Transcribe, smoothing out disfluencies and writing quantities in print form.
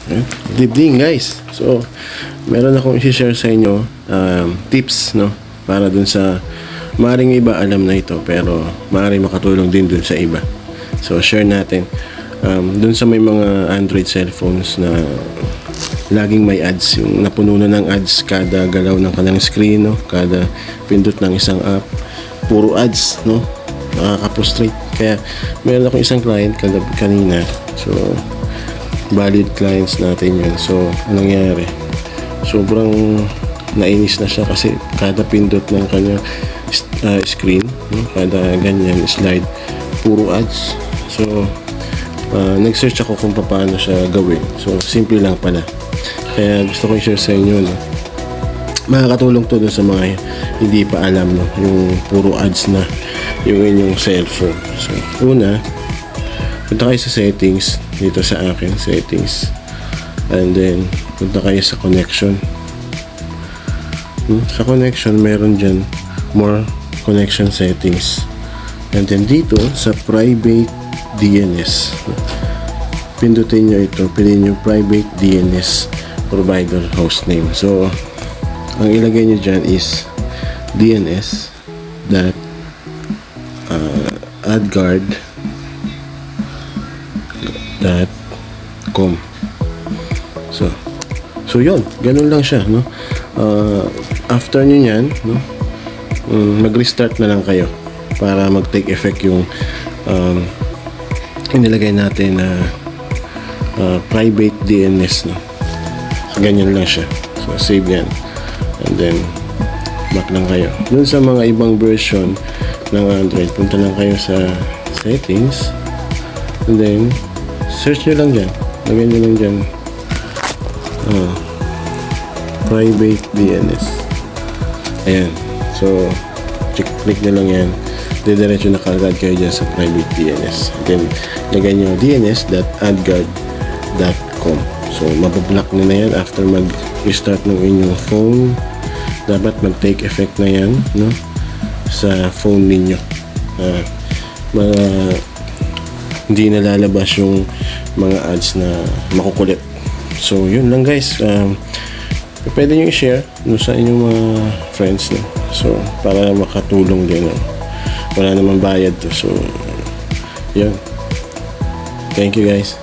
Good evening guys. So, meron akong i-share sa inyo tips, no? Para dun sa maaaring iba alam na ito pero maaaring makatulong din dun sa iba. So, share natin. Dun sa may mga Android cellphones na laging may ads, yung napuno na ng ads kada galaw ng kanilang screen, no? Kada pindot ng isang app, puro ads, no? Nakaka-frustrate. Kaya meron akong isang client kanina. So, valid clients natin yun. So, anong nangyari? Sobrang nainis na siya kasi kada pindot ng kanyang screen, no? Kada ganyan slide, puro ads. So, nag-search ako kung paano siya gawin. So, simple lang pala. Kaya gusto ko i-share sa inyo, no? Makakatulong to dun sa mga hindi pa alam, no? Yung puro ads na yung inyong cellphone. So, una, punta kayo sa settings, dito sa akin, settings, and then punta kayo sa connection. Sa connection, meron dyan more connection settings, and then dito sa private DNS, pindutin nyo ito, piliin nyo private DNS provider hostname. So, ang ilagay nyo dyan is DNS dot adguard.com. So yun, ganun lang siya, no? After nyo yan, no, mag-restart na lang kayo para mag-take effect yung inilagay natin na private DNS, no? So, ganyan lang siya. So, save yan. And then, back lang kayo. Dun sa mga ibang version ng Android, punta lang kayo sa settings, and then search nyo lang dyan, lagyan nyo lang dyan private DNS. Ayan, so click nyo lang yan, didiretso na kagad kayo dyan sa private DNS. Then lagyan nyo dns.adguard.com. so mabablock nyo na yan after mag-restart ng inyong phone. Dapat mag-take effect na yan, no, sa phone ninyo. Hindi na lalabas yung mga ads na makukulit. So, yun lang guys. Pwede nyo i-share, no, sa inyong mga friends, no? So, para makatulong din, no? Wala namang bayad to. So, yun. Thank you guys.